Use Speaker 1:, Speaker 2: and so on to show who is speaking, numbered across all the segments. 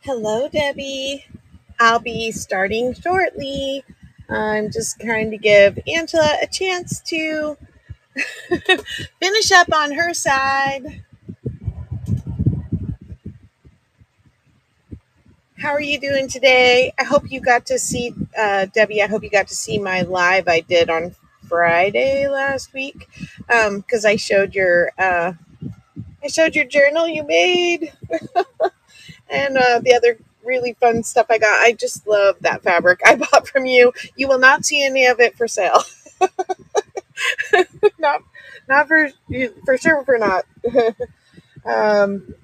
Speaker 1: Hello, Debbie. I'll be starting shortly. I'm just trying to give Angela a chance to finish up on her side. How are you doing today? I hope you got to see, Debbie, I hope you got to see my live I did on Friday last week. Because I showed your journal you made and the other really fun stuff I got. I just love that fabric I bought from you. You will not see any of it for sale. not not for sure for not.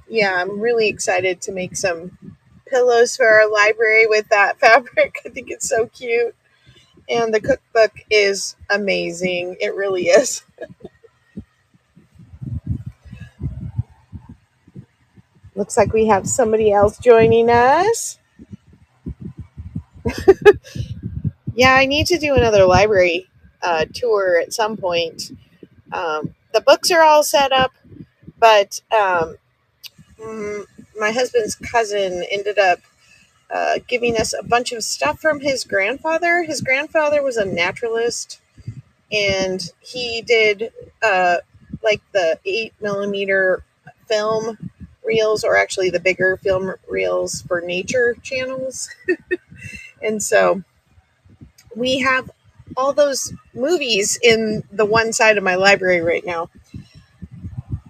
Speaker 1: Yeah, I'm really excited to make some pillows for our library with that fabric. I think it's so cute. And the cookbook is amazing. It really is. Looks like we have somebody else joining us. Yeah, I need to do another library tour at some point. The books are all set up, but mm, my husband's cousin ended up giving us a bunch of stuff from his grandfather. His grandfather was a naturalist, and he did like the 8 millimeter film reels, or actually the bigger film reels for nature channels. And so we have all those movies in the one side of my library right now.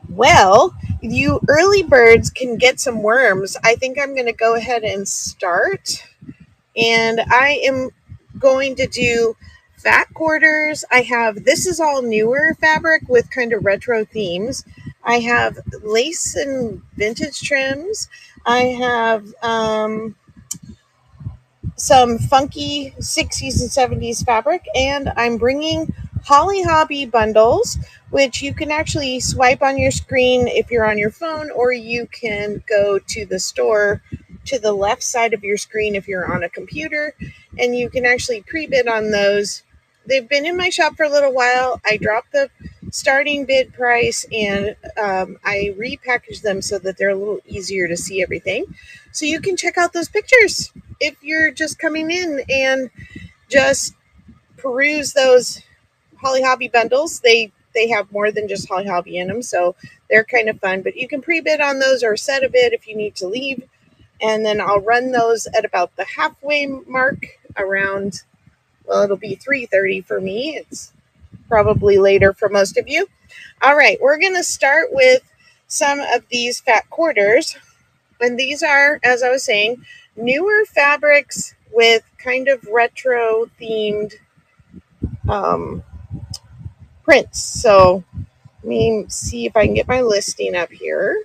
Speaker 1: Well, you early birds can get some worms. I think I'm going to go ahead and start. And I am going to do fat quarters. I have, this is all newer fabric with kind of retro themes. I have lace and vintage trims. I have some funky 60s and 70s fabric, and I'm bringing Holly Hobby bundles, which you can actually swipe on your screen if you're on your phone, or you can go to the store to the left side of your screen if you're on a computer, and you can actually pre-bid on those. They've been in my shop for a little while. I dropped the starting bid price, and I repackaged them so that they're a little easier to see everything. So you can check out those pictures if you're just coming in and just peruse those Holly Hobby bundles. They have more than just Holly Hobby in them, so they're kind of fun. But you can pre-bid on those or set a bid if you need to leave, and then I'll run those at about the halfway mark around. Well, it'll be 3:30 for me. It's probably later for most of you. All right, we're gonna start with some of these fat quarters, and these are, as I was saying, newer fabrics with kind of retro themed um, prints. So let me see if I can get my listing up here.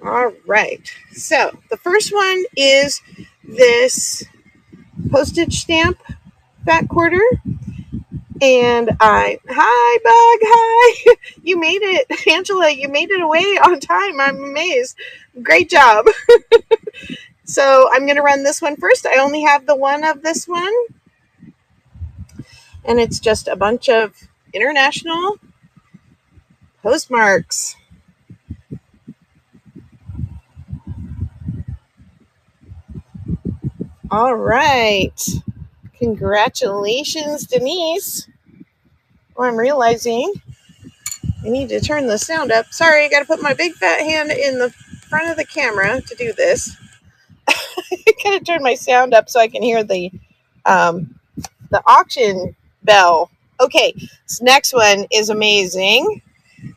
Speaker 1: All right. So the first one is this postage stamp fat quarter. And hi, Bug, hi. You made it. Angela, you made it away on time. I'm amazed. Great job. So I'm going to run this one first. I only have the one of this one. And it's just a bunch of international postmarks. All right. Congratulations, Denise. Well, I'm realizing I need to turn the sound up. Sorry, I got to put my big fat hand in the front of the camera to do this. I got to turn my sound up so I can hear the auction bell. Okay, this next one is amazing.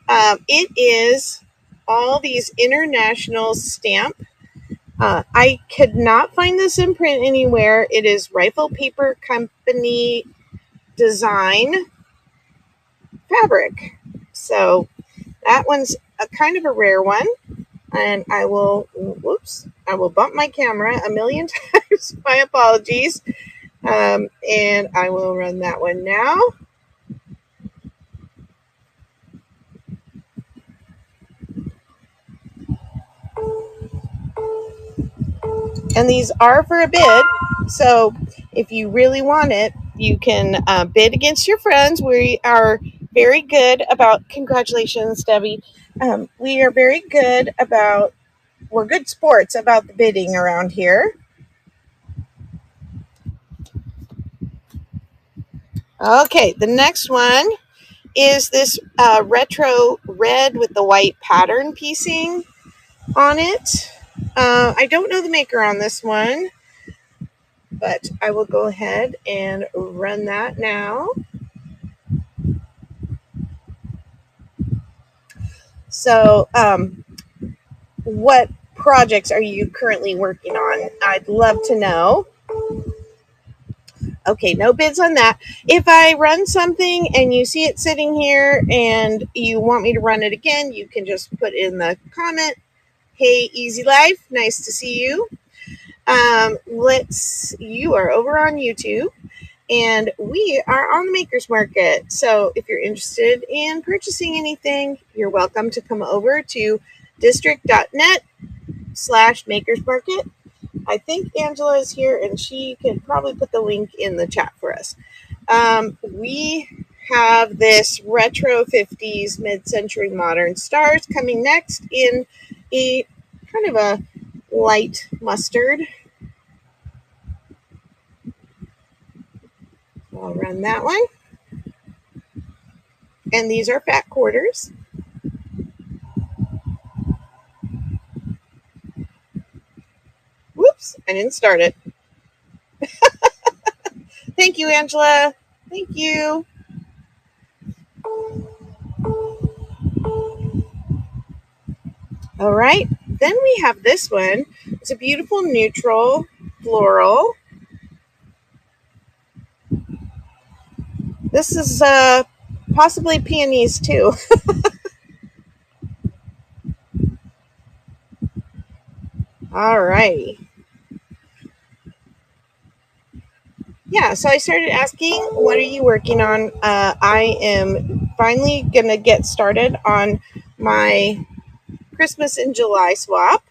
Speaker 1: It is all these international stamp. I could not find this in print anywhere. It is Rifle Paper Company design fabric. So that one's a kind of a rare one. And I will bump my camera a million times. My apologies. And I will run that one now. And these are for a bid. So if you really want it, you can bid against your friends. We are very good about, congratulations, Debbie. We are very good about, we're good sports about the bidding around here. Okay, the next one is this retro red with the white pattern piecing on it. I don't know the maker on this one, but I will go ahead and run that now. So, what projects are you currently working on? I'd love to know. Okay, no bids on that. If I run something and you see it sitting here and you want me to run it again, you can just put in the comment, hey, Easy Life, nice to see you. You are over on YouTube and we are on the Makers Market. So if you're interested in purchasing anything, you're welcome to come over to district.net/Makers Market. I think Angela is here and she can probably put the link in the chat for us. We have this retro 50s mid-century modern stars coming next in a kind of a light mustard. I'll run that one. And these are fat quarters. Whoops, I didn't start it. Thank you, Angela. Thank you. All right, then we have this one. It's a beautiful neutral floral. This is possibly peonies too. All right. Yeah, so I started asking, what are you working on? I am finally going to get started on my Christmas in July swap.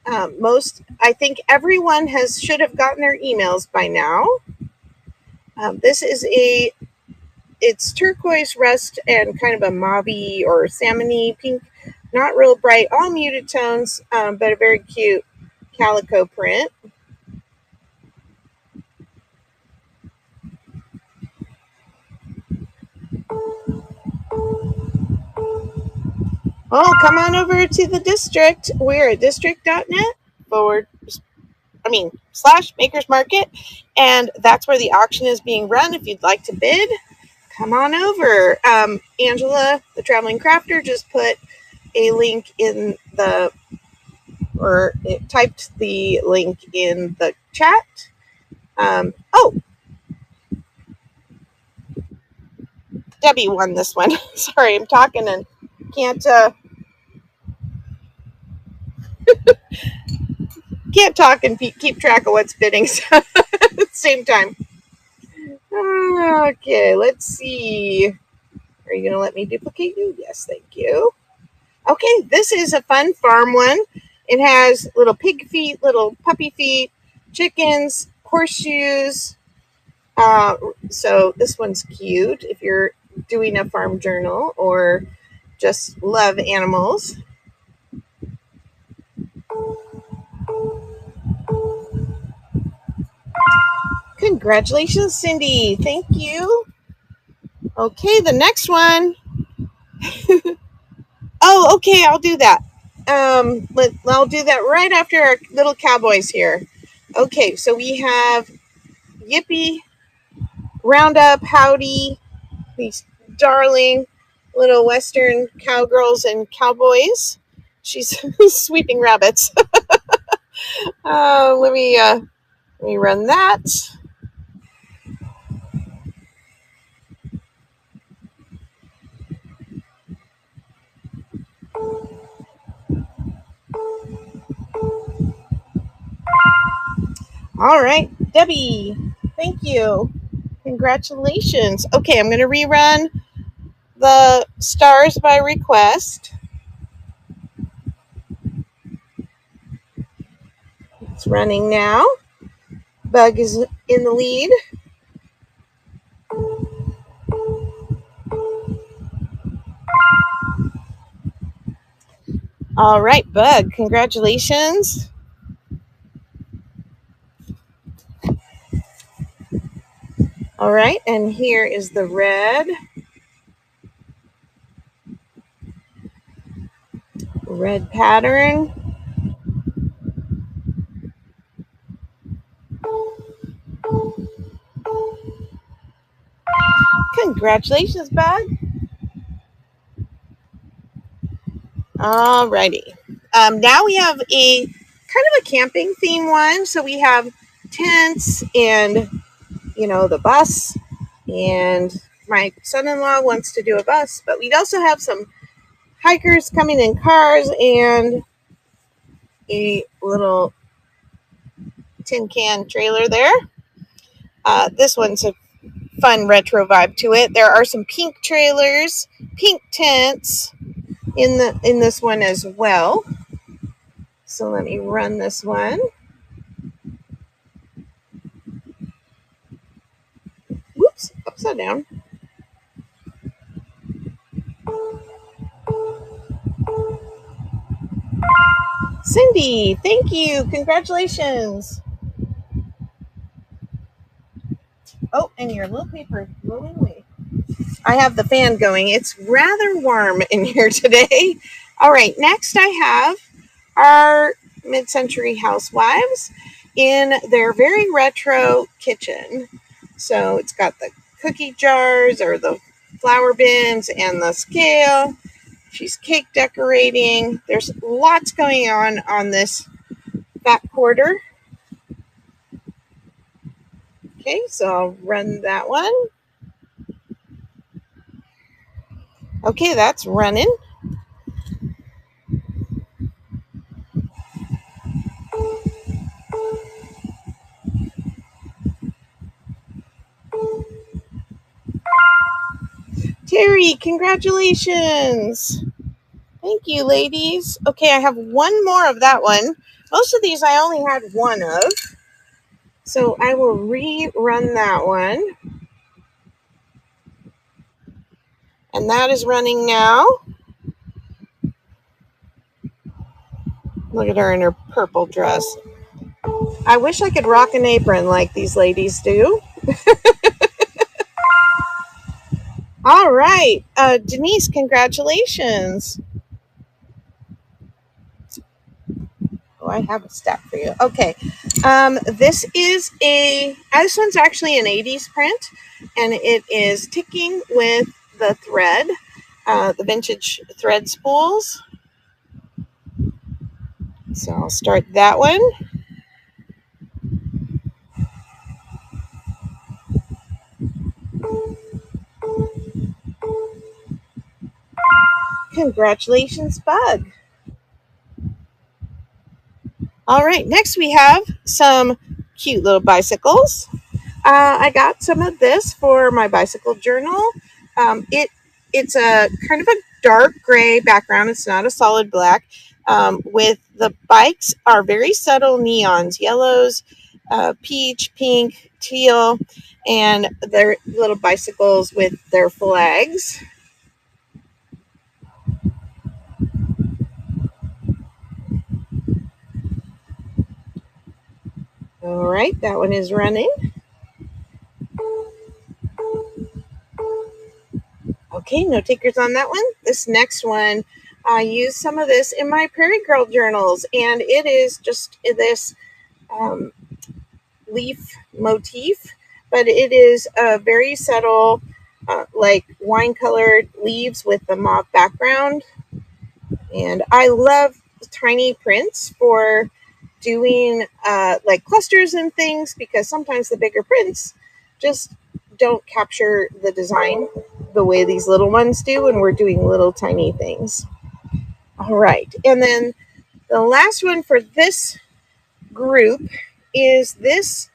Speaker 1: I think everyone should have gotten their emails by now. This is it's turquoise rust and kind of a mauve or salmon-y pink, not real bright, all muted tones, but a very cute calico print. Oh, come on over to the district. We're at district.net / Makers Market, and that's where the auction is being run. If you'd like to bid, come on over. Angela, the traveling crafter, just put a link in it typed the link in the chat. Debbie won this one. Sorry, I'm talking and can't talk and keep track of what's bidding at the same time. Okay, let's see. Are you going to let me duplicate you? Yes, thank you. Okay, this is a fun farm one. It has little pig feet, little puppy feet, chickens, horseshoes. So this one's cute if you're doing a farm journal or just love animals. Congratulations, Cindy. Thank you. Okay, the next one. Oh, okay, I'll do that. I'll do that right after our little cowboys here. Okay, so we have Yippee, Roundup, Howdy, these darling little Western cowgirls and cowboys. She's sweeping rabbits. Let me run that. All right, Debbie, thank you. Congratulations. Okay, I'm going to rerun the stars by request. It's running now. Bug is in the lead. All right, Bug, congratulations. All right, and here is the red pattern. Congratulations, Bug. All righty. Now we have a kind of a camping theme one. So we have tents and, the bus. And my son-in-law wants to do a bus, but we also have some hikers coming in cars and a little tin can trailer there. This one's a fun retro vibe to it. There are some pink trailers, pink tents in this one as well. So let me run this one. Whoops, upside down. Cindy, thank you. Congratulations. Oh, and your little paper is rolling away. I have the fan going. It's rather warm in here today. All right, next I have our mid-century housewives in their very retro kitchen. So it's got the cookie jars or the flour bins and the scale. She's cake decorating. There's lots going on this fat quarter. Okay, so I'll run that one. Okay, that's running. Terry, congratulations. Thank you, ladies. Okay, I have one more of that one. Most of these I only had one of. So I will rerun that one. And that is running now. Look at her in her purple dress. I wish I could rock an apron like these ladies do. All right. Denise, congratulations. Oh, I have a stack for you. Okay. This one's actually an 80s print, and it is ticking with the thread, the vintage thread spools. So I'll start that one. Congratulations, Bug. All right, next we have some cute little bicycles. I got some of this for my bicycle journal. It's a kind of a dark gray background. It's not a solid black. With the bikes are very subtle neons, yellows, peach, pink, teal, and their little bicycles with their flags. All right, that one is running. Okay, no takers on that one. This next one, I used some of this in my Prairie Girl journals, and it is just this leaf motif, but it is a very subtle, like wine-colored leaves with the mauve background. And I love tiny prints for doing like clusters and things, because sometimes the bigger prints just don't capture the design the way these little ones do when we're doing little tiny things. All right, and then the last one for this group is this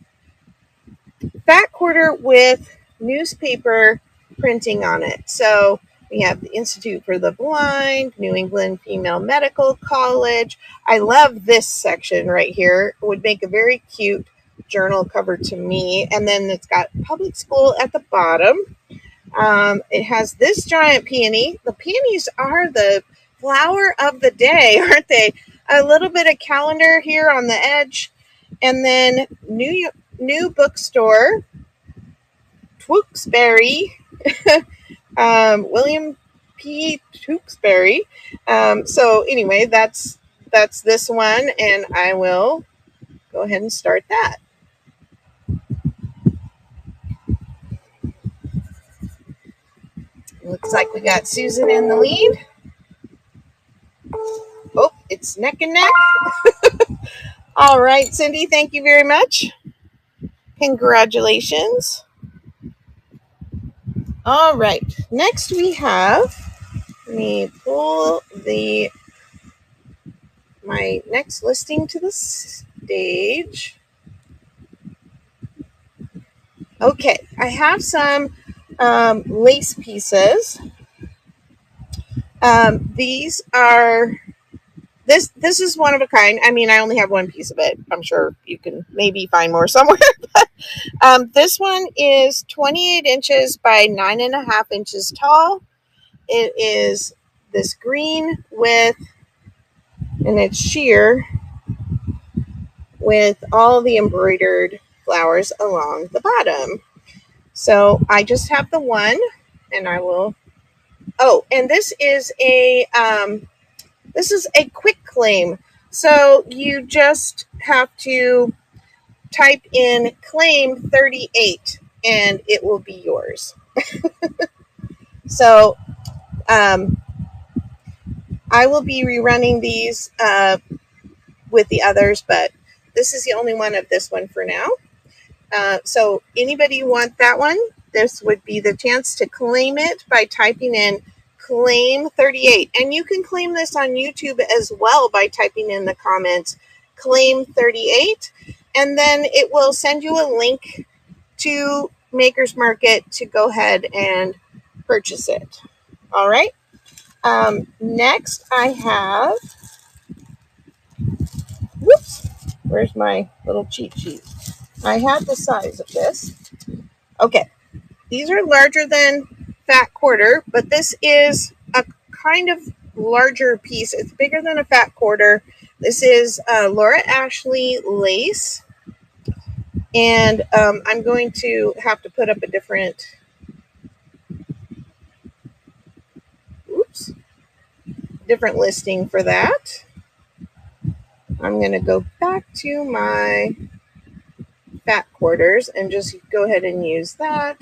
Speaker 1: fat quarter with newspaper printing on it. So we have the Institute for the Blind, New England Female Medical College. I love this section right here. It would make a very cute journal cover to me. And then it's got public school at the bottom. It has this giant peony. The peonies are the flower of the day, aren't they? A little bit of calendar here on the edge, and then new bookstore, Tewksbury, William P. Tewksbury. So anyway, that's this one, and I will go ahead and start that. Looks like we got Susan in the lead. Oh, it's neck and neck. All right, Cindy, thank you very much. Congratulations. All right, next we have, let me pull my next listing to the stage. Okay, I have some lace pieces. These are, this is one of a kind. I mean, I only have one piece of it. I'm sure you can maybe find more somewhere. But this one is 28 inches by 9.5 inches tall. It is this green with, and it's sheer with all the embroidered flowers along the bottom. So I just have the one, and I will, oh, and this is a quick claim. So you just have to type in claim 38 and it will be yours. So I will be rerunning these with the others, but this is the only one of this one for now. So anybody want that one? This would be the chance to claim it by typing in claim 38. And you can claim this on YouTube as well by typing in the comments claim 38. And then it will send you a link to Maker's Market to go ahead and purchase it. All right. Next I have, whoops, where's my little cheat sheet? I have the size of this. Okay, these are larger than fat quarter, but this is a kind of larger piece. It's bigger than a fat quarter. This is Laura Ashley lace, and I'm going to have to put up a different, different listing for that. I'm going to go back to my fat quarters and just go ahead and use that.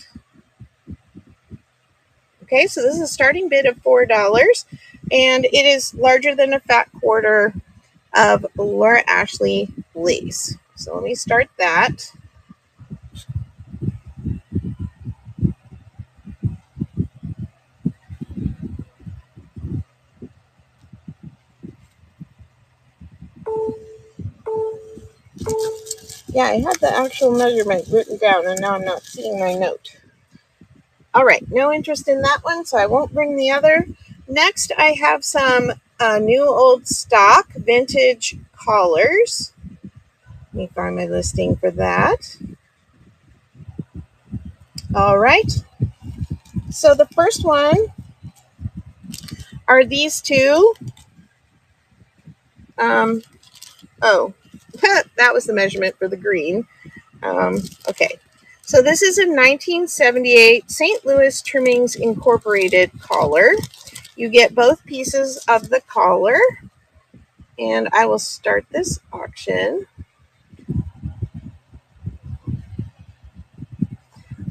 Speaker 1: Okay, so this is a starting bid of $4, and it is larger than a fat quarter of Laura Ashley lace. So let me start that. Yeah, I had the actual measurement written down, and now I'm not seeing my note. All right, no interest in that one, so I won't bring the other. Next, I have some new old stock vintage collars. Let me find my listing for that. All right. So the first one are these two. Oh, that was the measurement for the green. Okay. So this is a 1978 St. Louis Trimmings Incorporated collar. You get both pieces of the collar, and I will start this auction.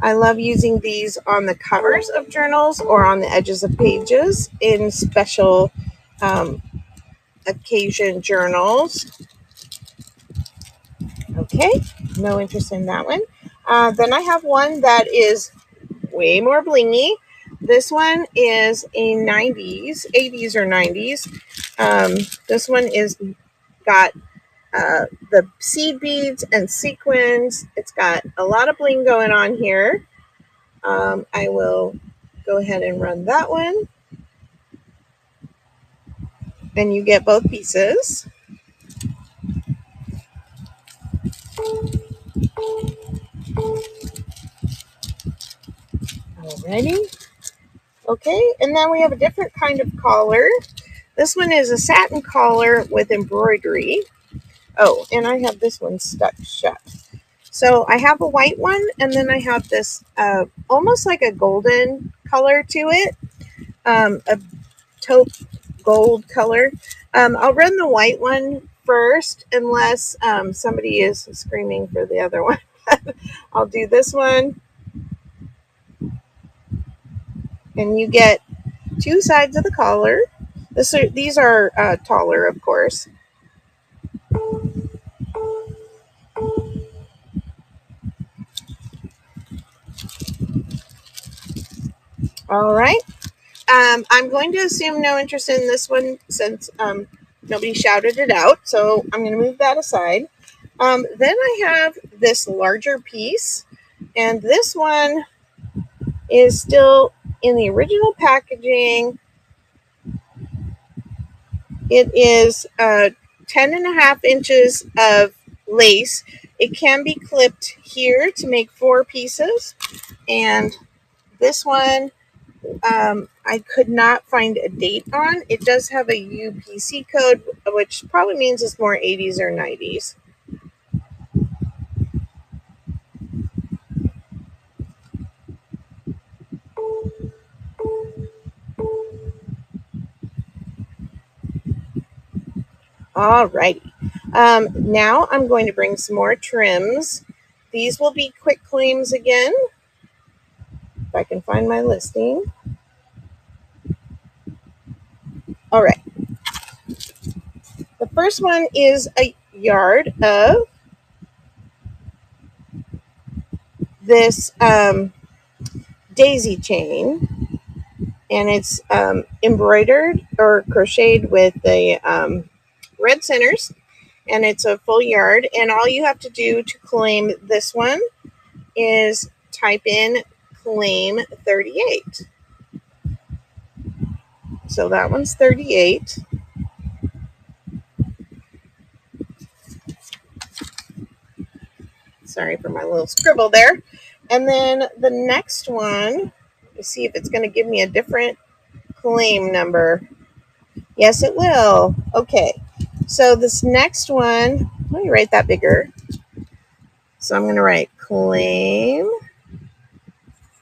Speaker 1: I love using these on the covers of journals or on the edges of pages in special occasion journals. Okay, no interest in that one. Then I have one that is way more blingy. This one is a 90s, 80s or 90s. This one is got the seed beads and sequins. It's got a lot of bling going on here. I will go ahead and run that one. And you get both pieces. Alrighty. Okay, and then we have a different kind of collar. This one is a satin collar with embroidery. Oh, and I have this one stuck shut. So I have a white one, and then I have this almost like a golden color to it, a taupe gold color. I'll run the white one first, unless somebody is screaming for the other one. I'll do this one, and you get two sides of the collar. These are taller, of course. All right. I'm going to assume no interest in this one since nobody shouted it out. So I'm going to move that aside. Then I have this larger piece, and this one is still in the original packaging. It is 10.5 inches of lace. It can be clipped here to make 4 pieces. And this one, I could not find a date on. It does have a UPC code, which probably means it's more 80s or 90s. Alrighty. Now I'm going to bring some more trims. These will be quick claims again, if I can find my listing. All right. The first one is a yard of this daisy chain, and it's embroidered or crocheted with the red centers, and it's a full yard. And all you have to do to claim this one is type in claim 38. So that one's 38. Sorry for my little scribble there. And then the next one, let's see if it's going to give me a different claim number. Yes, it will. Okay. So this next one, let me write that bigger. So I'm going to write claim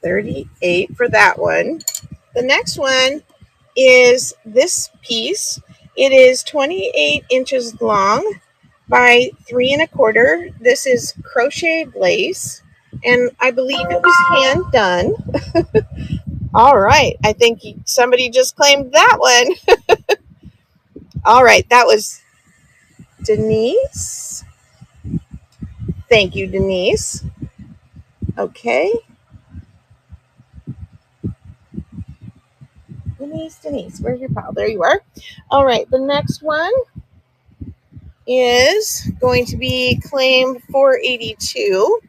Speaker 1: 38 for that one. The next one is this piece. It is 28 inches long by 3.25. This is crocheted lace, and I believe it was hand done. All right. I think somebody just claimed that one. All right. That was Denise. Thank you, Denise. Okay. Denise, where's your pile? There you are. All right. The next one is going to be claim 482.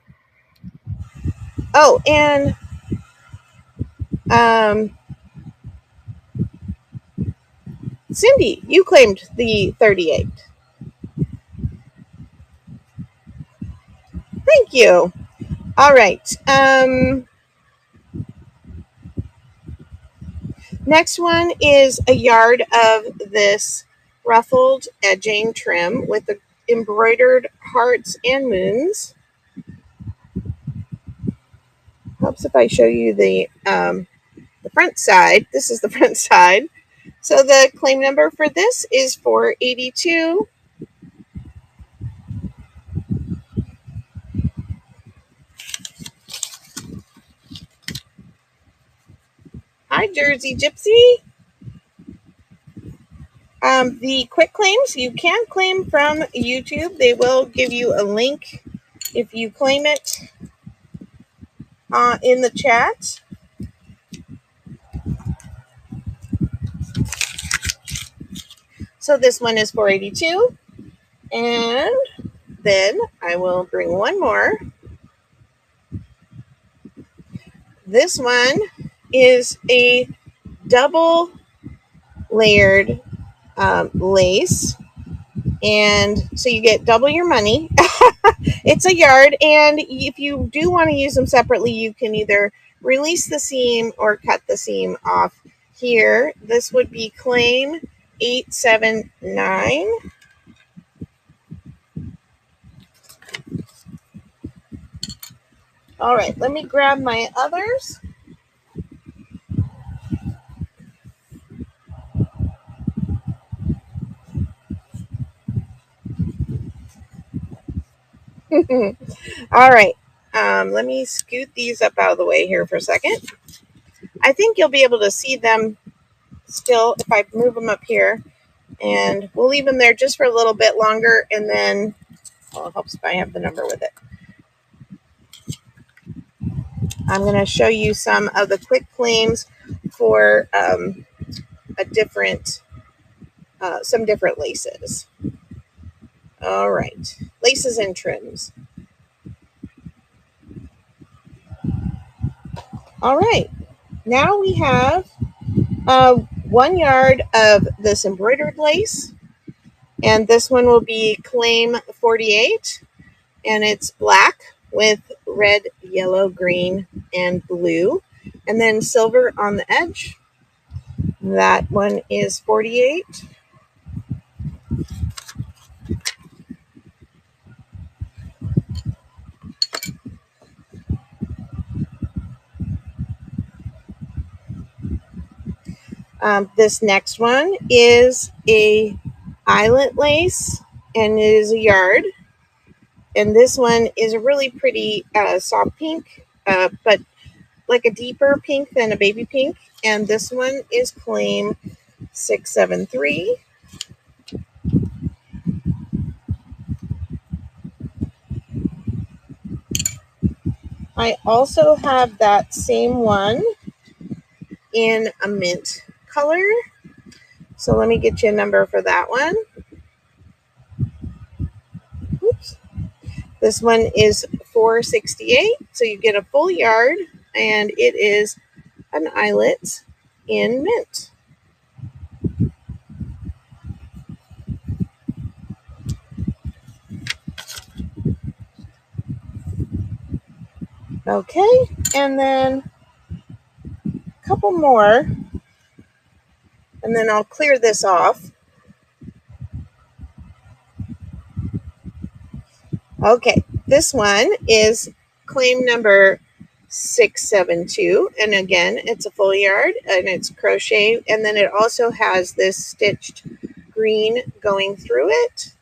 Speaker 1: Oh, and Cindy, you claimed the 38. Thank you. All right. Next one is a yard of this ruffled edging trim with the embroidered hearts and moons. Helps if I show you the front side. This is the front side. So the claim number for this is 482. Hi, Jersey Gypsy. The quick claims, you can claim from YouTube. They will give you a link if you claim it in the chat. So this one is 482. And then I will bring one more. This one is a double layered lace. And so you get double your money. It's a yard. And if you do want to use them separately, you can either release the seam or cut the seam off here. This would be claim 879. All right, let me grab my others. All right, let me scoot these up out of the way here for a second. I think you'll be able to see them still if I move them up here, and we'll leave them there just for a little bit longer, and then, well, it helps if I have the number with it. I'm going to show you some of the quick claims for some different laces. All right, laces and trims. All right, now we have 1 yard of this embroidered lace, and this one will be claim 48, and it's black with red, yellow, green, and blue, and then silver on the edge. That one is 48. This next one is a eyelet lace, and it is a yard. And this one is a really pretty soft pink, but like a deeper pink than a baby pink. And this one is claim 673. I also have that same one in a mint color. So let me get you a number for that one. Oops. This one is 468. So you get a full yard, and it is an eyelet in mint. Okay, and then a couple more, and then I'll clear this off. Okay, this one is claim number 672, and again, it's a full yard, and it's crochet, and then it also has this stitched green going through it.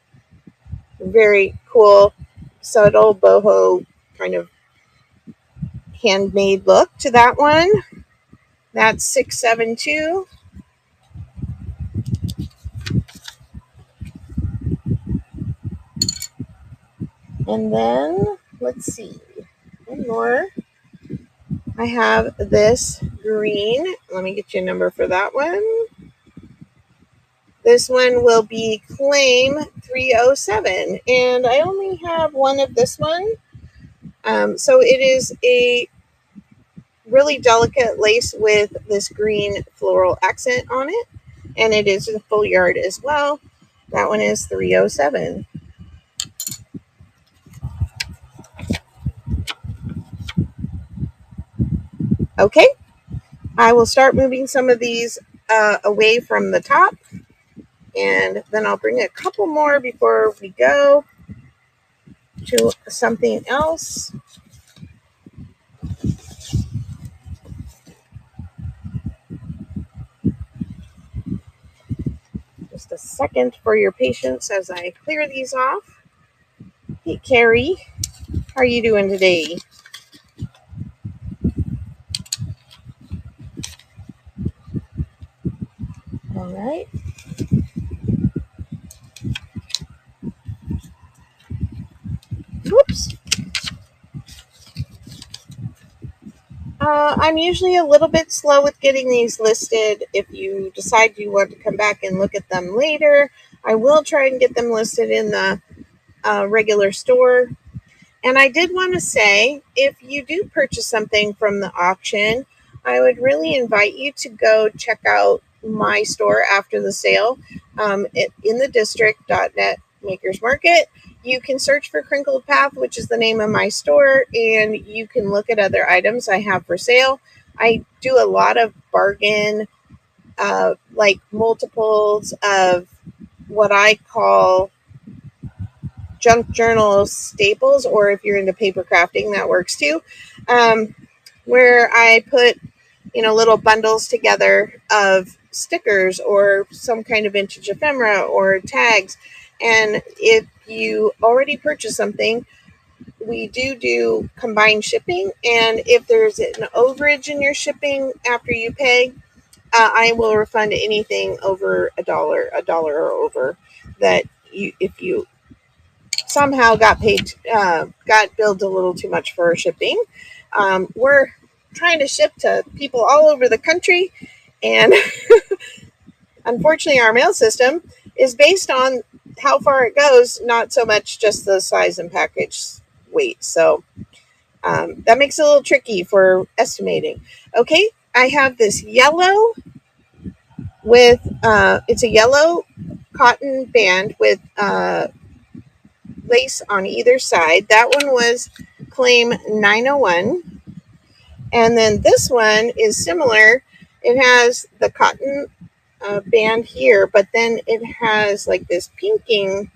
Speaker 1: Very cool, subtle boho kind of handmade look to that one. That's 672. And then let's see, one more. I have this green. Let me get you a number for that one. This one will be claim 307, and I only have one of this one. So it is a really delicate lace with this green floral accent on it, and it is a full yard as well. That one is 307. Okay, I will start moving some of these away from the top, and then I'll bring a couple more before we go to something else. Just a second for your patience as I clear these off. Hey, Carrie, how are you doing today? All right. Whoops. I'm usually a little bit slow with getting these listed. If you decide you want to come back and look at them later, I will try and get them listed in the regular store. And I did want to say, if you do purchase something from the auction, I would really invite you to go check out my store after the sale in the district.net Makers Market. You can search for Crinkled Path, which is the name of my store, and you can look at other items I have for sale. I do a lot of bargain like multiples of what I call junk journal staples, or if you're into paper crafting, that works too, where I put little bundles together of stickers or some kind of vintage ephemera or tags. And if you already purchased something, we do combined shipping. And if there's an overage in your shipping after you pay, I will refund anything over a dollar or over that if you somehow got paid, got billed a little too much for shipping. We're trying to ship to people all over the country, and unfortunately, our mail system is based on how far it goes, not so much just the size and package weight. So that makes it a little tricky for estimating. Okay, I have this yellow with it's a yellow cotton band with lace on either side. That one was claim 901. And then this one is similar. It has the cotton band here, but then it has like this pinking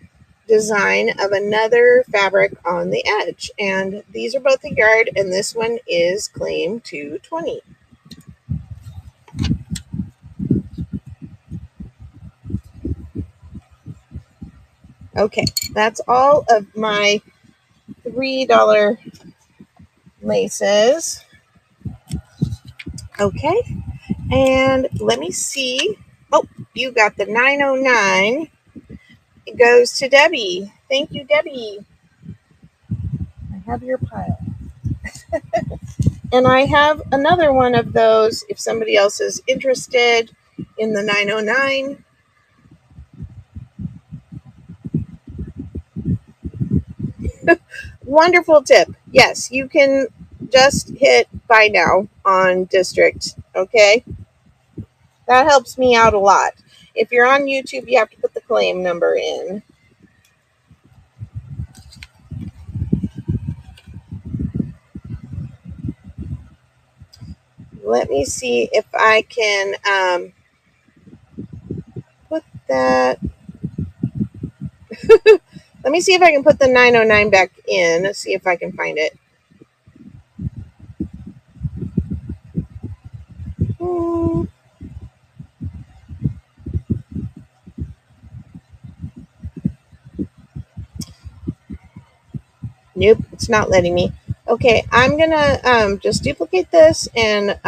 Speaker 1: design of another fabric on the edge. And these are both a yard, and this one is claim 220. Okay, that's all of my $3 laces. Okay, and let me see. Oh, you got the 909. It goes to Debbie. Thank you, Debbie. I have your pile. And I have another one of those if somebody else is interested in the 909. Wonderful tip. Yes, you can just hit buy now on district. Okay. That helps me out a lot. If you're on YouTube, you have to put the claim number in. Let me see if I can put that. Let me see if I can put the 909 back in. Let's see if I can find it. Nope, it's not letting me. Okay, I'm gonna just duplicate this and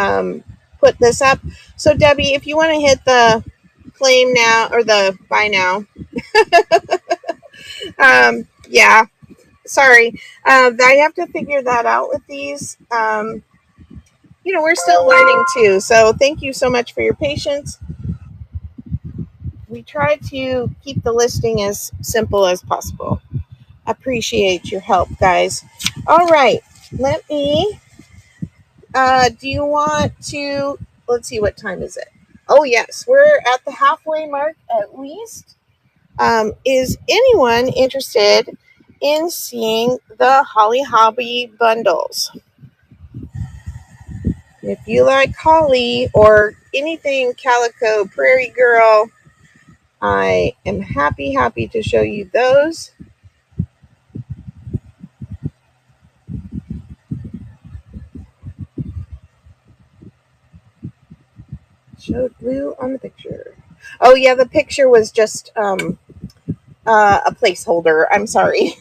Speaker 1: put this up. So Debbie, if you want to hit the claim now or the buy now, yeah, sorry, I have to figure that out with these. We're still learning too. So thank you so much for your patience. We try to keep the listing as simple as possible. Appreciate your help, guys. All right, let me. Do you want to? Let's see, what time is it? Oh yes, we're at the halfway mark at least. Is anyone interested in seeing the Holly Hobby bundles? If you like Holly or anything Calico Prairie Girl, I am happy to show you those. Showed blue on the picture. Oh yeah, the picture was just a placeholder. I'm sorry.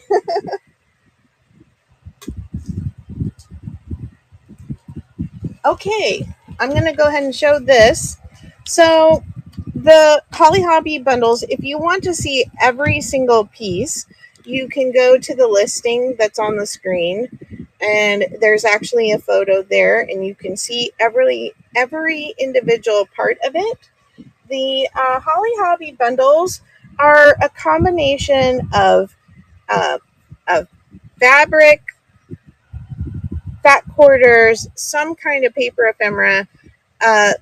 Speaker 1: Okay, I'm going to go ahead and show this. So the Holly Hobby bundles, if you want to see every single piece, you can go to the listing that's on the screen, and there's actually a photo there, and you can see every individual part of it. The Holly Hobby bundles are a combination of fabric, fat quarters, some kind of paper ephemera, uh,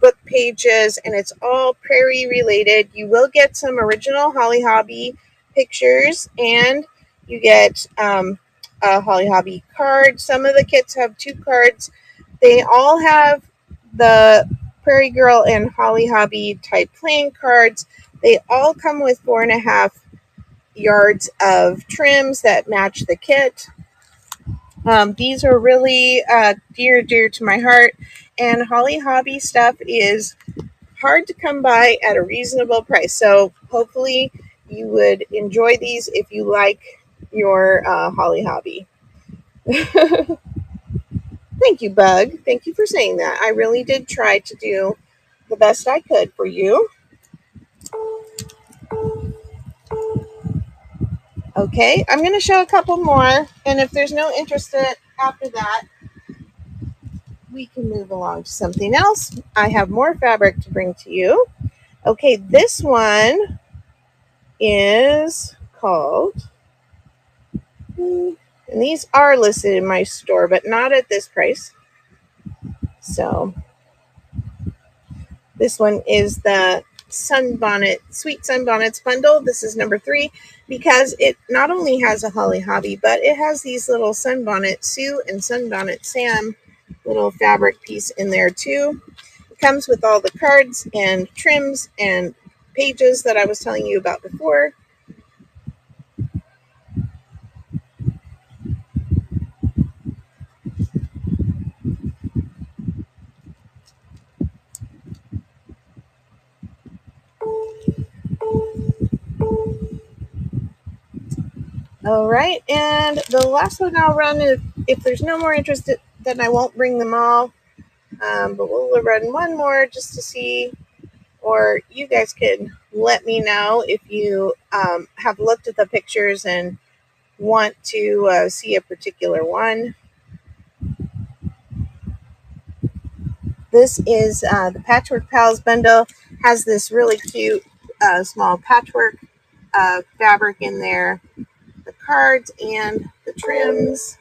Speaker 1: book pages, and it's all prairie related. You will get some original Holly Hobby pictures, and you get a Holly Hobby card. Some of the kits have 2 cards. They all have the Prairie Girl and Holly Hobby type playing cards. They all come with 4.5 yards of trims that match the kit. These are really dear to my heart, and Holly Hobby stuff is hard to come by at a reasonable price. So hopefully you would enjoy these if you like your Holly Hobby. Thank you, Bug. Thank you for saying that. I really did try to do the best I could for you. Okay, I'm going to show a couple more, and if there's no interest after that, we can move along to something else. I have more fabric to bring to you. Okay, this one is called, and these are listed in my store, but not at this price. So this one is the Sunbonnet, Sweet Sunbonnets bundle. This is number 3 because it not only has a Holly Hobby, but it has these little Sunbonnet Sue and Sunbonnet Sam little fabric piece in there too. It comes with all the cards and trims and pages that I was telling you about before. All right, and the last one I'll run, if there's no more interest, then I won't bring them all, but we'll run one more just to see, or you guys can let me know if you have looked at the pictures and want to see a particular one. This is the Patchwork Pals bundle. Has this really cute small patchwork fabric in there, the cards and the trims.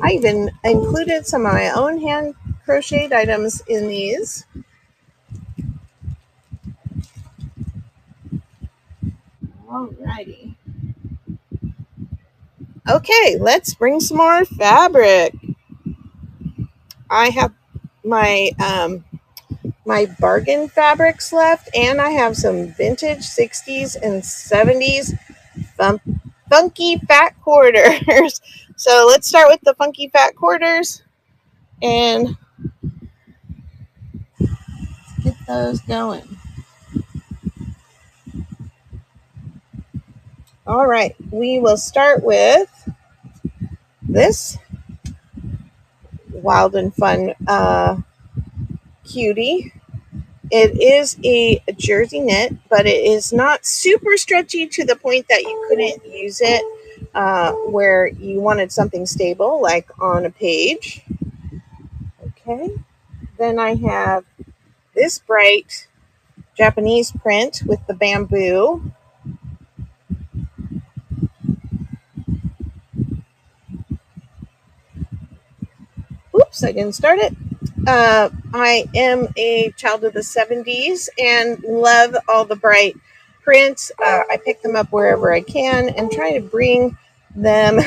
Speaker 1: I even included some of my own hand crocheted items in these. Alrighty. Okay, let's bring some more fabric. I have my my bargain fabrics left, and I have some vintage 60s and 70s funky fat quarters. So let's start with the funky fat quarters and get those going. All right, we will start with this wild and fun cutie. It is a jersey knit, but it is not super stretchy to the point that you couldn't use it where you wanted something stable, like on a page. Okay, then I have this bright Japanese print with the bamboo. Oops, I didn't start it. I am a child of the 70s and love all the bright prints. I pick them up wherever I can and try to bring them.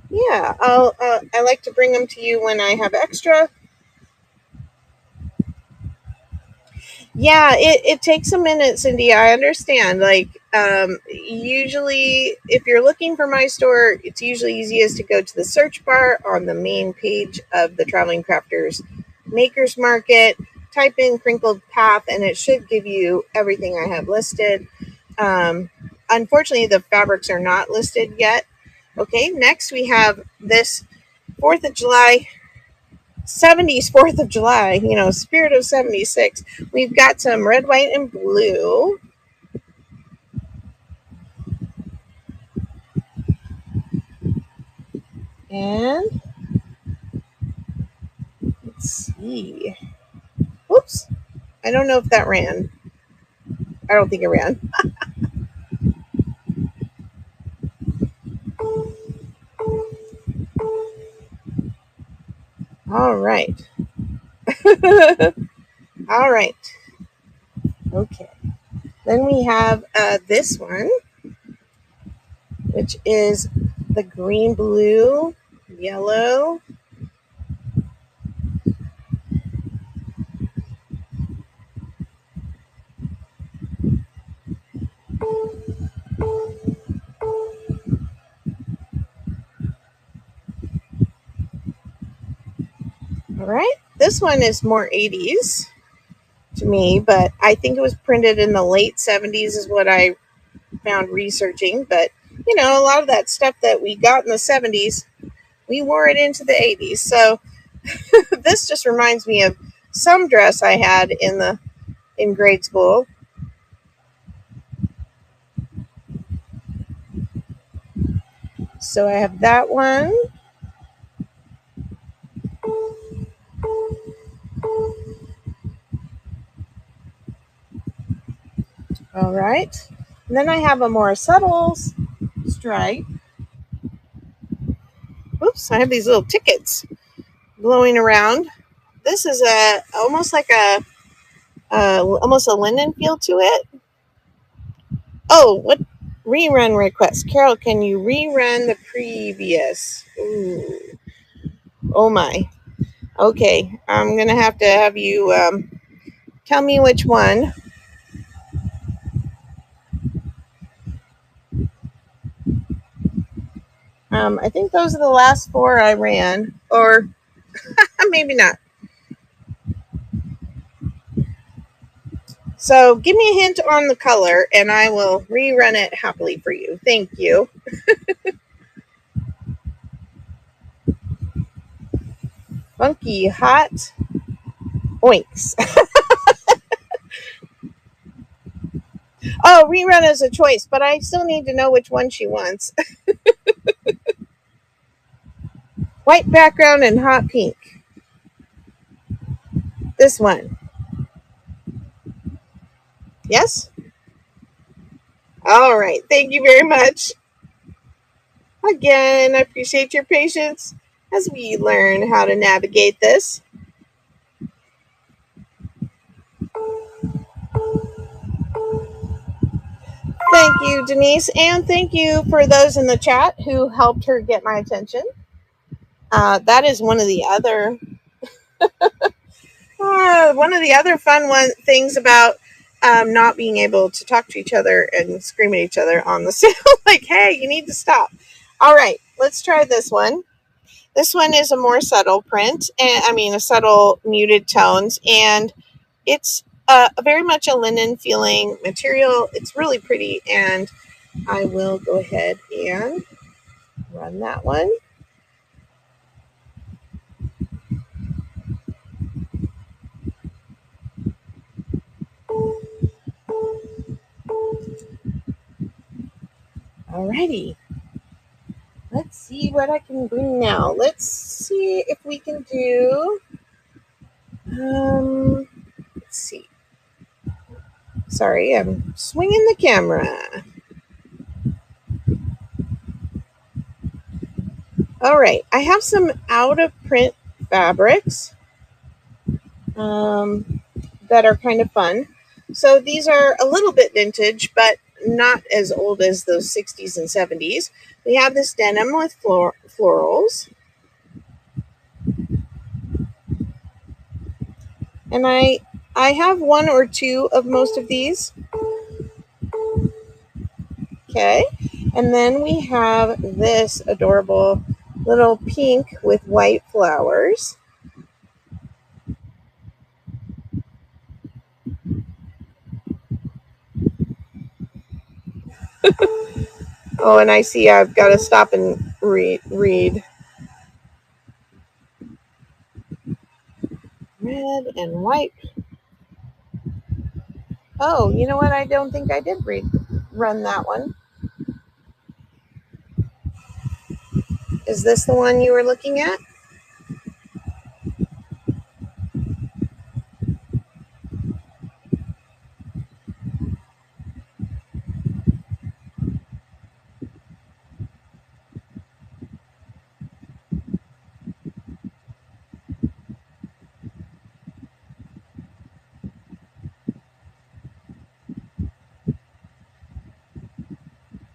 Speaker 1: Yeah, I like to bring them to you when I have extra. Yeah, it takes a minute, Cindy. I understand. Like, usually, if you're looking for my store, it's usually easiest to go to the search bar on the main page of the Traveling Crafters Makers Market. Type in Crinkled Path, and it should give you everything I have listed. Unfortunately, the fabrics are not listed yet. Okay, next we have this 4th of July 70s 4th of July, spirit of 76. We've got some red, white, and blue. And let's see. Whoops. I don't know if that ran. I don't think it ran. All right. All right. Okay. Then we have this one, which is the green, blue, yellow, right, this one is more 80s to me, but I think it was printed in the late 70s is what I found researching. But you know, a lot of that stuff that we got in the 70s, we wore it into the 80s. So this just reminds me of some dress I had in grade school. So I have that one. All right. And then I have a more subtle stripe. Oops, I have these little tickets blowing around. This is a almost like a almost a linen feel to it. Oh, what rerun request? Carol, can you rerun the previous? Ooh. Oh my. Okay, I'm gonna have to have you tell me which one. I think those are the last four I ran, or maybe not. So give me a hint on the color, and I will rerun it happily for you. Thank you. Funky hot oinks. Oh, rerun is a choice, but I still need to know which one she wants. White background and hot pink. This one. Yes? All right. Thank you very much. Again, I appreciate your patience as we learn how to navigate this. Thank you, Denise, and thank you for those in the chat who helped her get my attention. That is one of the other things about not being able to talk to each other and scream at each other on the sale. Like, hey, you need to stop. All right, let's try this one. This one is a more subtle print, and I mean a subtle muted tones, and it's very much a linen feeling material. It's really pretty, and I will go ahead and run that one. Alrighty. Let's see what I can bring now. Let's see if we can do. Let's see. Sorry, I'm swinging the camera. All right, I have some out of print fabrics that are kind of fun. So these are a little bit vintage, but not as old as those 60s and 70s. We have this denim with florals. And I have one or two of most of these. Okay. And then we have this adorable little pink with white flowers. Oh, and I see I've got to stop and read. Red and white. Oh, you know what? I don't think I did run that one. Is this the one you were looking at?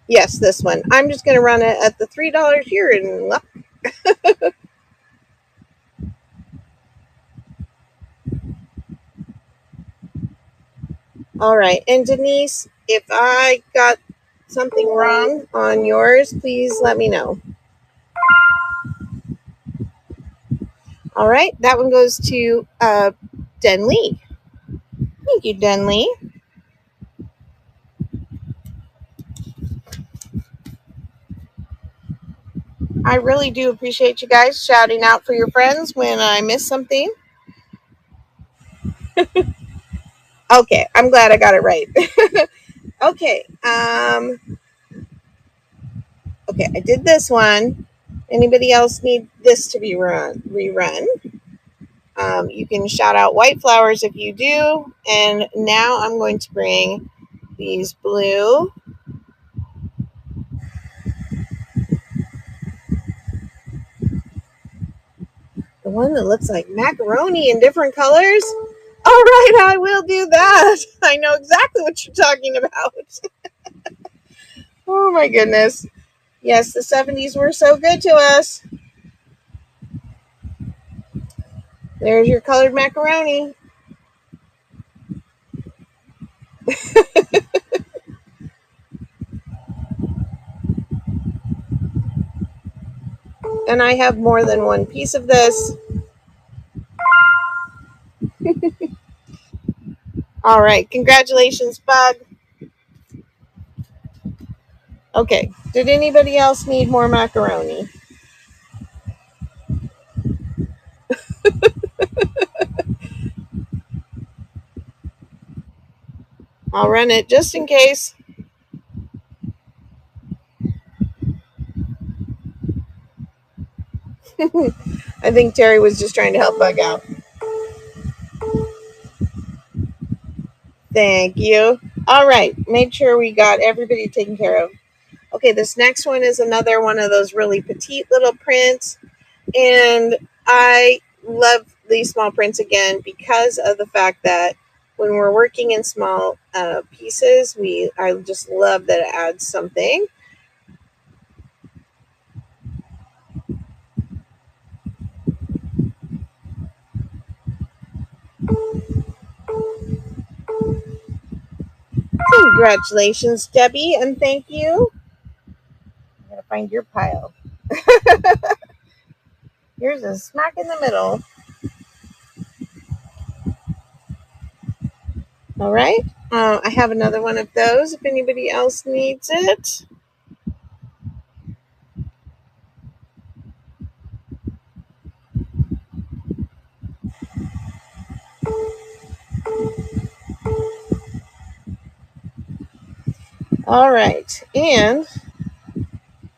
Speaker 1: Yes, this one. I'm just going to run it at the $3 here and luck. All right. And Denise, if I got something wrong on yours, please let me know. All right, that one goes to Den Lee. Thank you, Den Lee. I really do appreciate you guys shouting out for your friends when I miss something. Okay, I'm glad I got it right. Okay, okay, I did this one. Anybody else need this to be rerun? You can shout out white flowers if you do. And now I'm going to bring these blue. The one that looks like macaroni in different colors. All right, I will do that. I know exactly what you're talking about. Oh my goodness. Yes, the 70s were so good to us. There's your colored macaroni. And I have more than one piece of this. All right, congratulations, Bug. Okay, did anybody else need more macaroni? I'll run it just in case. I think Terry was just trying to help Bug out. Thank you. All right, made sure we got everybody taken care of. Okay, this next one is another one of those really petite little prints. And I love these small prints again because of the fact that when we're working in small pieces, I just love that it adds something. Congratulations, Debbie, and thank you. I'm going to find your pile. Yours is smack in the middle. All right. I have another one of those if anybody else needs it. All right. And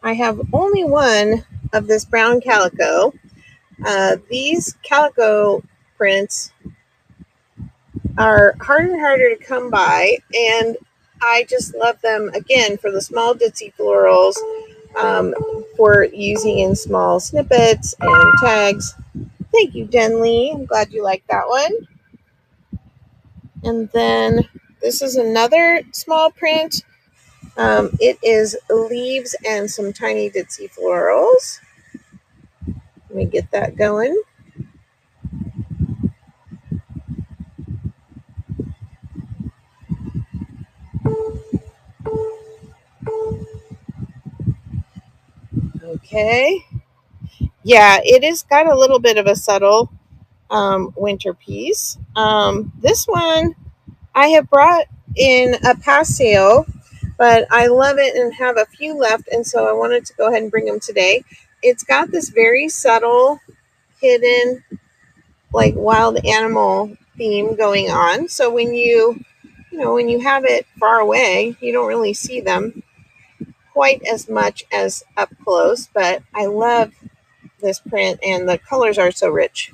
Speaker 1: I have only one of this brown calico. These calico prints are harder and harder to come by, and I just love them again for the small ditzy florals, for using in small snippets and tags. Thank you, Denley. I'm glad you like that one. And then this is another small print. It is leaves and some tiny ditzy florals. Let me get that going. Okay. Yeah, it has got a little bit of a subtle winter piece. This one I have brought in a past sale, but I love it and have a few left, and so I wanted to go ahead and bring them today. It's got this very subtle, hidden, like wild animal theme going on. So when when you have it far away, you don't really see them quite as much as up close, but I love this print and the colors are so rich.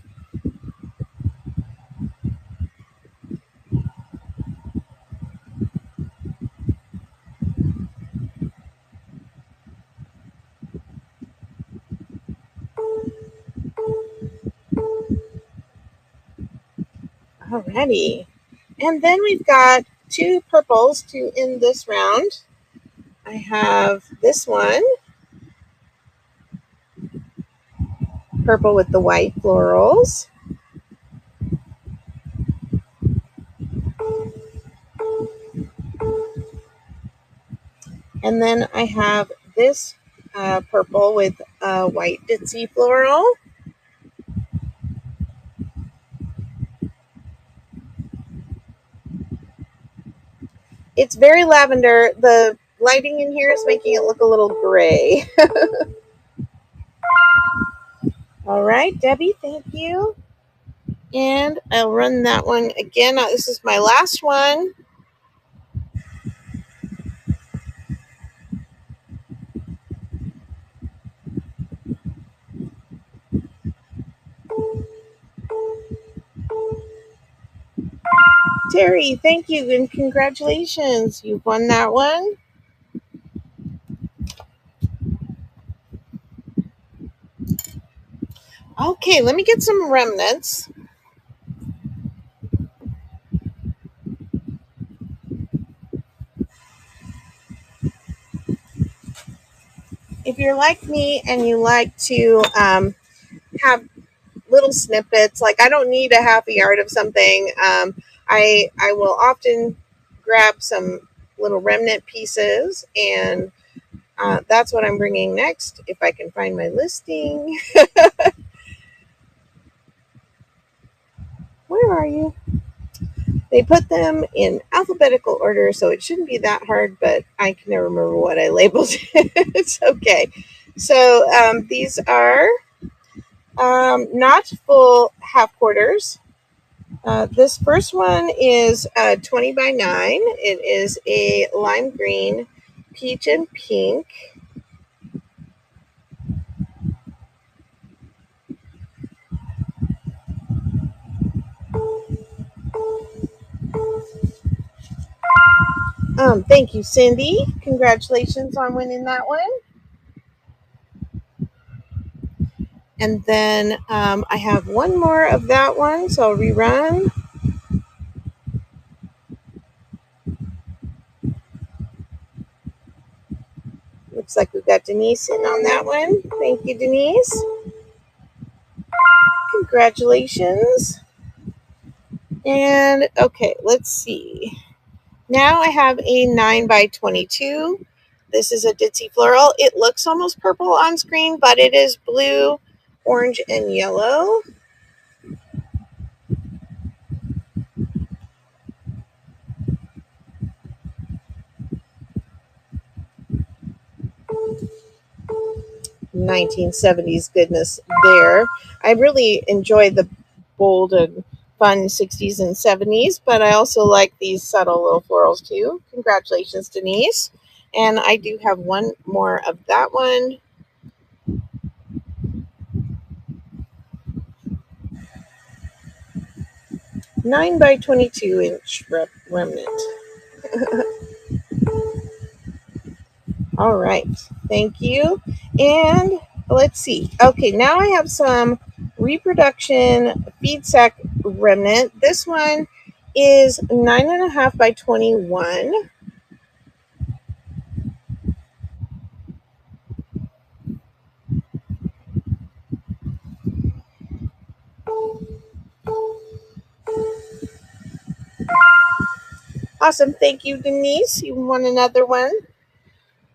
Speaker 1: Alrighty. And then we've got two purples to end this round. I have this one, purple with the white florals. And then I have this purple with a white ditzy floral. It's very lavender. The lighting in here is making it look a little gray. All right, Debbie, thank you. And I'll run that one again. This is my last one. Terry, thank you and congratulations. You've won that one. Okay, let me get some remnants. If you're like me and you like to have little snippets, like I don't need a half a yard of something, I will often grab some little remnant pieces, and that's what I'm bringing next, if I can find my listing. Where are you? They put them in alphabetical order, so it shouldn't be that hard, but I can never remember what I labeled. It's okay. So these are not full half quarters. This first one is 20 by 9. It is a lime green, peach, and pink. Thank you, Cindy. Congratulations on winning that one. And then I have one more of that one, so I'll rerun. Looks like we've got Denise in on that one. Thank you, Denise. Congratulations. And okay, let's see. Now I have a 9 by 22. This is a ditzy floral. It looks almost purple on screen, but it is blue, orange, and yellow. (1970s) goodness there. I really enjoy the bold and fun 60s and 70s, but I also like these subtle little florals too. Congratulations, Denise. And I do have one more of that one. 9 by 22-inch remnant. All right, thank you. And let's see. Okay, now I have some reproduction feed sack remnant. This one is 9.5 by 21. Awesome, thank you, Denise. You won another one.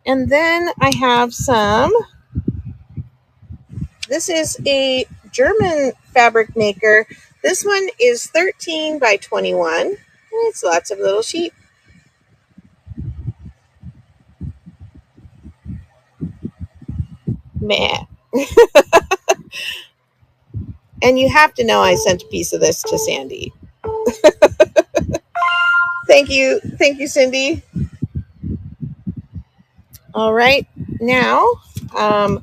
Speaker 1: And then I have some. This is a German fabric maker. This one is 13 by 21. It's lots of little sheep. Meh. And you have to know I sent a piece of this to Sandy. Thank you, Cindy. All right, now I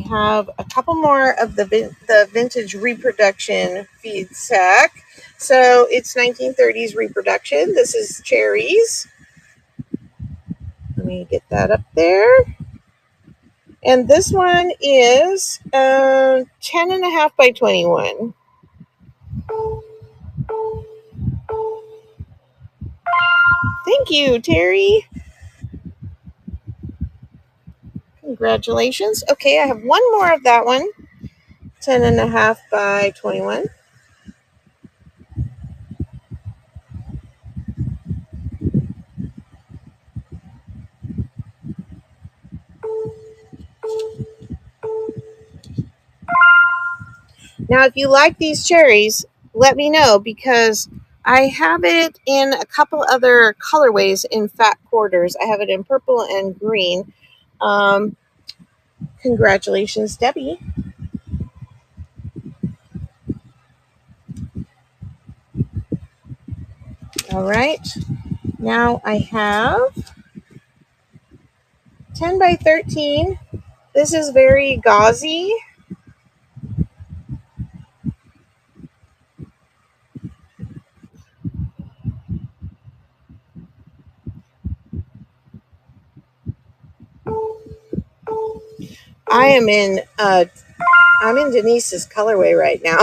Speaker 1: have a couple more of the vintage reproduction feed sack. So it's 1930s reproduction. This is cherries. Let me get that up there. And this one is 10.5 by 21. Thank you, Terry. Congratulations. Okay, I have one more of that one. 10.5 by 21. Now, if you like these cherries, let me know, because I have it in a couple other colorways in fat quarters. I have it in purple and green. Congratulations, Debbie. All right. Now I have 10 by 13. This is very gauzy. I'm in Denise's colorway right now.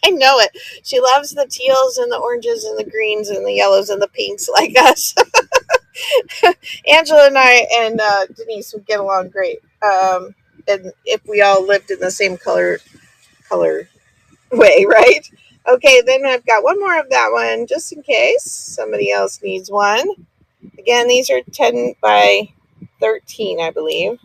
Speaker 1: I know it. She loves the teals and the oranges and the greens and the yellows and the pinks like us. Angela and I and Denise would get along great. And if we all lived in the same color way, right? Okay, then I've got one more of that one just in case somebody else needs one. Again, these are 10 by 13, I believe.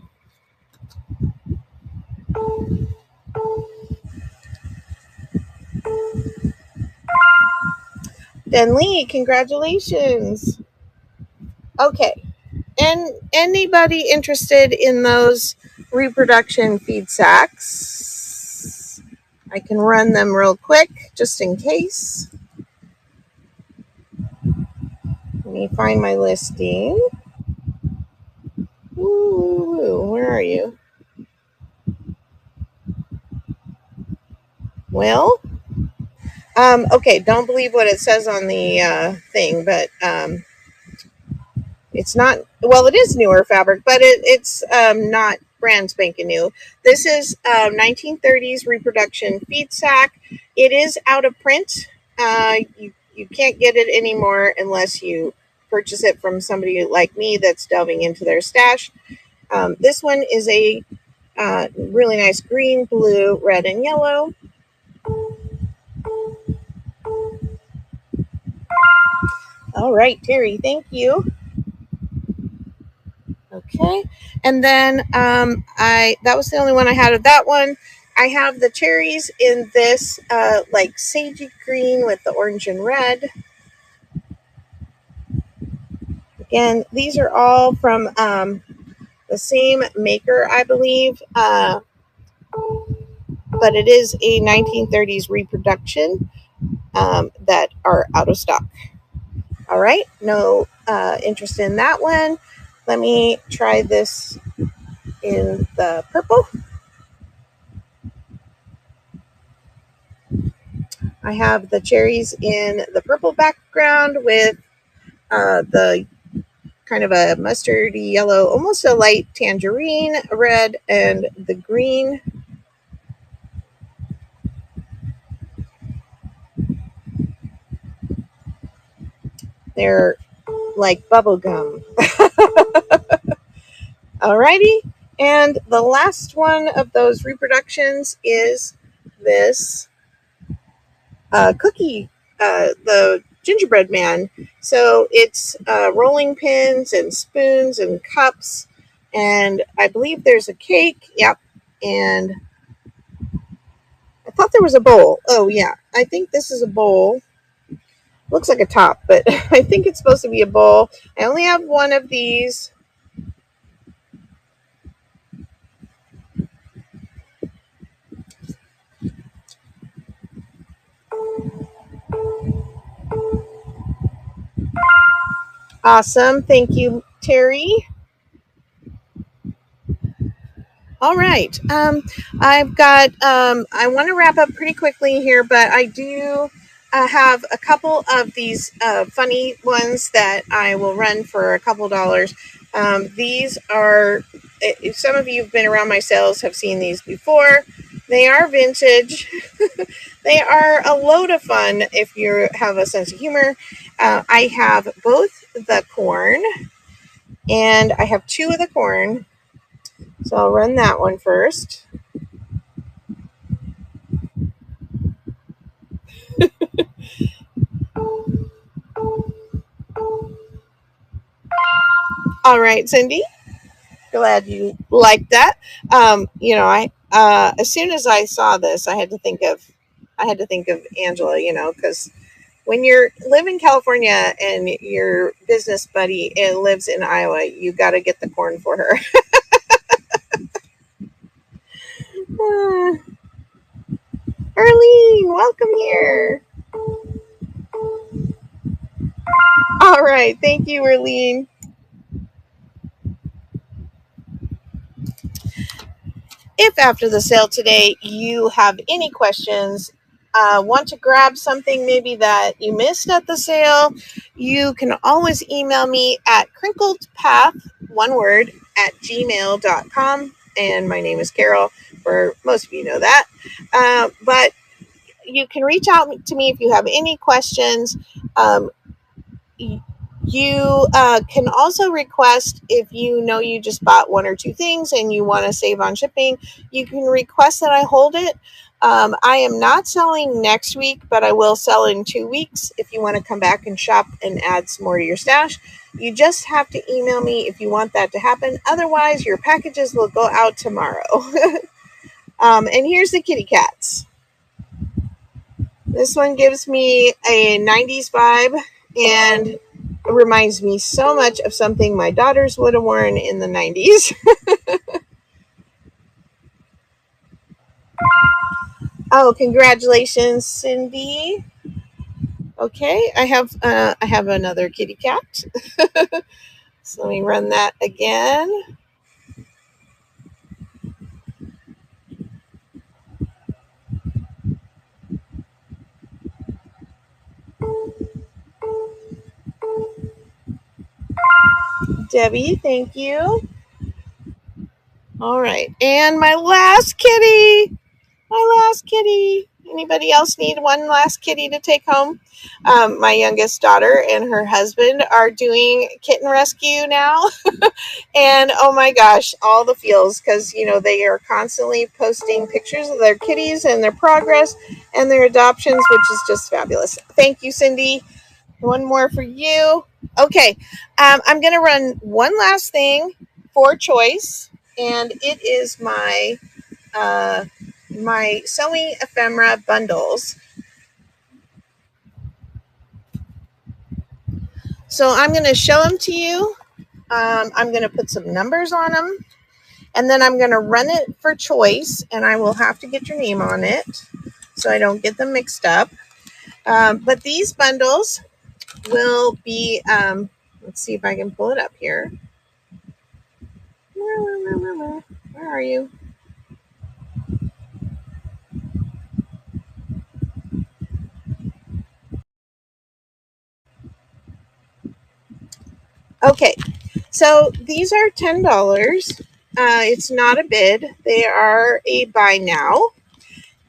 Speaker 1: Den Lee, congratulations. Okay. And anybody interested in those reproduction feed sacks? I can run them real quick just in case. Let me find my listing. Ooh, where are you? Well, okay, don't believe what it says on the thing, but it's not, well, it is newer fabric, but it's not brand spanking new. This is 1930s reproduction feed sack. It is out of print. You can't get it anymore unless you purchase it from somebody like me that's delving into their stash. This one is a really nice green, blue, red, and yellow. All right, Terry, thank you. Okay, and then that was the only one I had of that one. I have the cherries in this like sagey green with the orange and red. Again, these are all from the same maker, I believe, but it is a 1930s reproduction that are out of stock. All right, no interest in that one. Let me try this in the purple. I have the cherries in the purple background with the kind of a mustardy yellow, almost a light tangerine red, and the green. They're like bubble gum. Alrighty. And the last one of those reproductions is this cookie, the gingerbread man. So it's rolling pins and spoons and cups. And I believe there's a cake. Yep. And I thought there was a bowl. Oh, yeah. I think this is a bowl. Looks like a top, but I think it's supposed to be a bowl. I only have one of these. Awesome. Thank you, Terry. All right. I've got, I want to wrap up pretty quickly here, but I do have a couple of these funny ones that I will run for a couple dollars. These are, if some of you have been around my sales have seen these before. They are vintage. They are a load of fun if you have a sense of humor. I have both the corn and I have two of the corn. So I'll run that one first. All right, Cindy. Glad you liked that. I as soon as I saw this, I had to think of Angela. Because when you live in California and your business buddy lives in Iowa, you got to get the corn for her. Arlene, welcome here. All right. Thank you, Arlene. If after the sale today you have any questions, want to grab something maybe that you missed at the sale, you can always email me at crinkledpath, one word, at gmail.com. And my name is Carol, for most of you know that. But you can reach out to me if you have any questions. You can also request, if you know you just bought one or two things and you want to save on shipping, you can request that I hold it. I am not selling next week, but I will sell in 2 weeks if you want to come back and shop and add some more to your stash. You just have to email me if you want that to happen. Otherwise, your packages will go out tomorrow. And here's the kitty cats. This one gives me a 90s vibe, and it reminds me so much of something my daughters would have worn in the 90s. Oh, congratulations, Cindy. Okay, I have another kitty cat. So let me run that again. Debbie, thank you. All right, and my last kitty. My last kitty. Anybody else need one last kitty to take home? My youngest daughter and her husband are doing kitten rescue now. And oh my gosh, all the feels, because they are constantly posting pictures of their kitties and their progress and their adoptions, which is just fabulous. Thank you, Cindy. One more for you. Okay, I'm going to run one last thing for choice, and it is my sewing ephemera bundles. So I'm going to show them to you. I'm going to put some numbers on them, and then I'm going to run it for choice, and I will have to get your name on it so I don't get them mixed up. But these bundles will be, let's see if I can pull it up here. Where are you? Okay, so these are $10. It's not a bid. They are a buy now.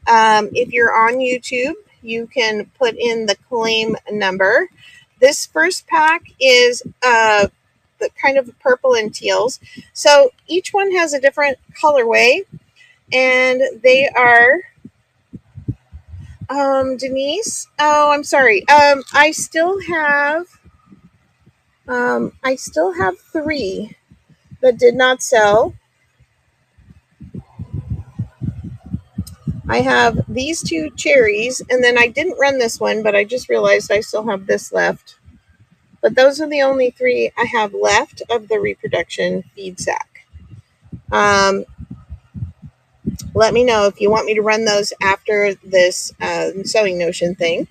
Speaker 1: If you're on YouTube, you can put in the claim number. This first pack is the kind of purple and teals. So each one has a different colorway, and they are Denise. Oh, I'm sorry. I still have 3 that did not sell. I have these 2 cherries, and then I didn't run this one, but I just realized I still have this left. But those are the only 3 I have left of the reproduction feed sack. Let me know if you want me to run those after this sewing notion thing.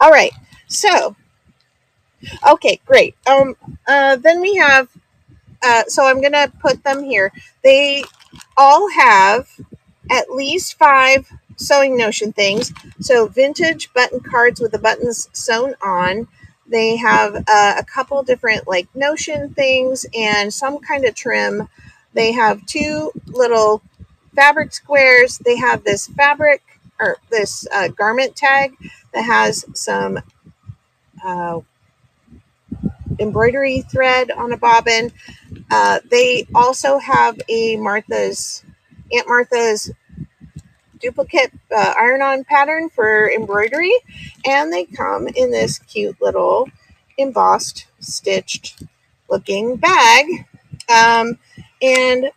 Speaker 1: All right. So, okay, great. Then we have, so I'm going to put them here. They all have at least 5 sewing notion things. So vintage button cards with the buttons sewn on. They have a couple different like notion things and some kind of trim. They have 2 little fabric squares. They have this fabric or this garment tag that has some embroidery thread on a bobbin. They also have a Aunt Martha's duplicate iron-on pattern for embroidery, and they come in this cute little embossed, stitched looking bag. And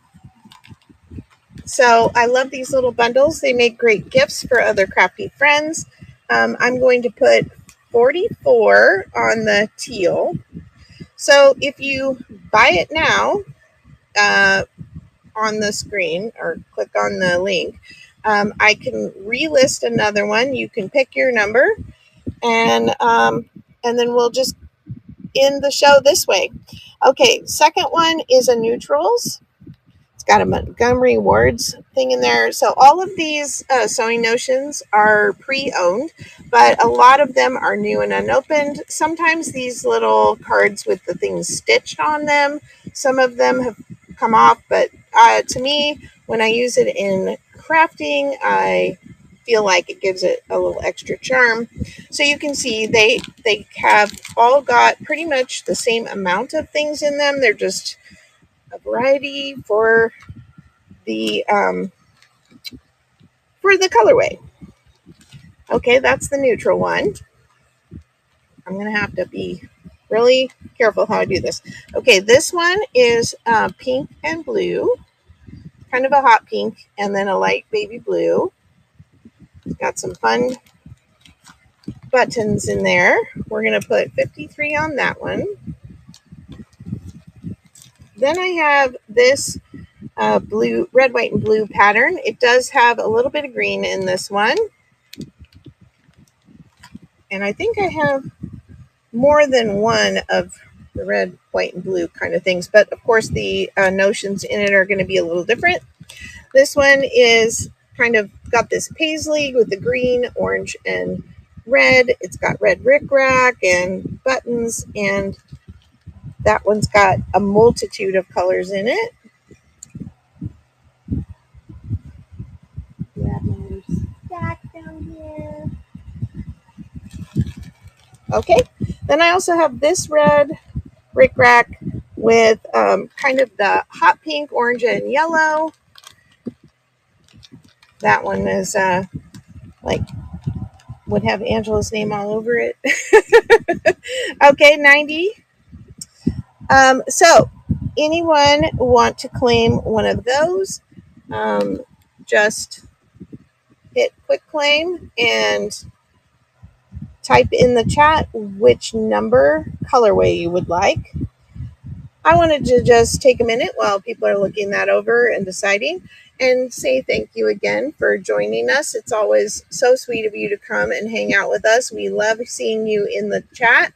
Speaker 1: so I love these little bundles. They make great gifts for other crafty friends. I'm going to put 44 on the teal. So if you buy it now on the screen or click on the link, I can relist another one. You can pick your number, and then we'll just end the show this way. Okay, second one is a neutrals. It's got a Montgomery Ward's thing in there. So all of these sewing notions are pre-owned, but a lot of them are new and unopened. Sometimes these little cards with the things stitched on them, some of them have come off, but to me, when I use it in crafting, I feel like it gives it a little extra charm. So you can see they have all got pretty much the same amount of things in them. They're just a variety for the colorway. Okay, that's the neutral one. I'm gonna have to be really careful how I do this. Okay, this one is pink and blue, kind of a hot pink, and then a light baby blue. Got some fun buttons in there. We're gonna put 53 on that one. Then I have this blue, red, white, and blue pattern. It does have a little bit of green in this one. And I think I have more than one of the red, white, and blue kind of things. But of course, the notions in it are going to be a little different. This one is kind of got this paisley with the green, orange, and red. It's got red rickrack and buttons, and that one's got a multitude of colors in it. Down here. Okay, then I also have this red rickrack with kind of the hot pink, orange, and yellow. That one is like would have Angela's name all over it. Okay, 90. So anyone want to claim one of those? Just hit quick claim and type in the chat which number colorway you would like. I wanted to just take a minute while people are looking that over and deciding and say thank you again for joining us. It's always so sweet of you to come and hang out with us. We love seeing you in the chat.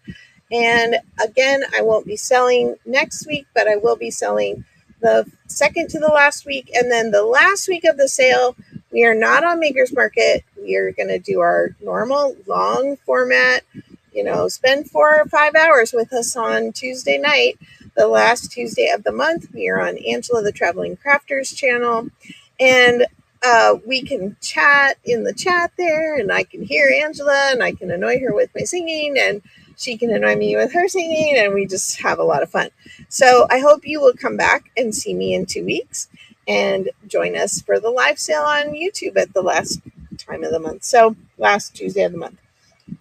Speaker 1: And again, I won't be selling next week, but I will be selling the second to the last week. And then the last week of the sale, we are not on Maker's Market. We are going to do our normal long format, spend 4 or 5 hours with us on Tuesday night. The last Tuesday of the month, we are on Angela the Traveling Crafters channel, and we can chat in the chat there, and I can hear Angela, and I can annoy her with my singing, and she can annoy me with her singing, and we just have a lot of fun. So I hope you will come back and see me in 2 weeks and join us for the live sale on YouTube at the last time of the month. So last Tuesday of the month.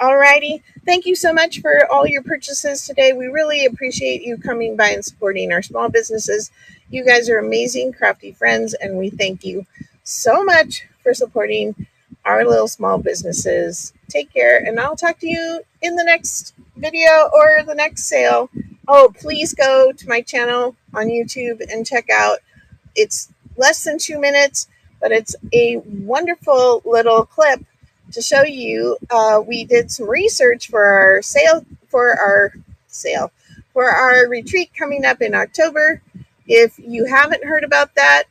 Speaker 1: Alrighty. Thank you so much for all your purchases today. We really appreciate you coming by and supporting our small businesses. You guys are amazing, crafty friends, and we thank you so much for supporting our little small businesses. Take care, and I'll talk to you in the next video or the next sale. Oh, please go to my channel on YouTube and check out. It's less than 2 minutes, but it's a wonderful little clip to show you. We did some research for our retreat coming up in October. If you haven't heard about that,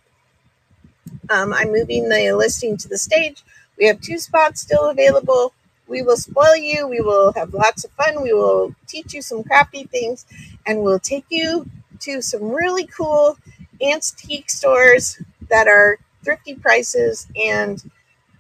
Speaker 1: I'm moving the listing to the stage. We have 2 spots still available. We will spoil you. We will have lots of fun. We will teach you some crafty things, and we'll take you to some really cool antique stores that are thrifty prices and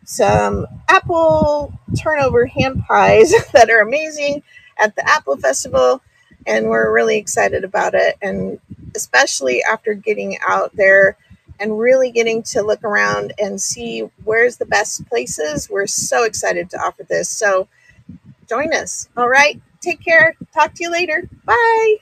Speaker 1: some apple turnover hand pies that are amazing at the Apple Festival, and we're really excited about it. And especially after getting out there and really getting to look around and see where's the best places, we're so excited to offer this. So join us. All right, take care. Talk to you later. Bye.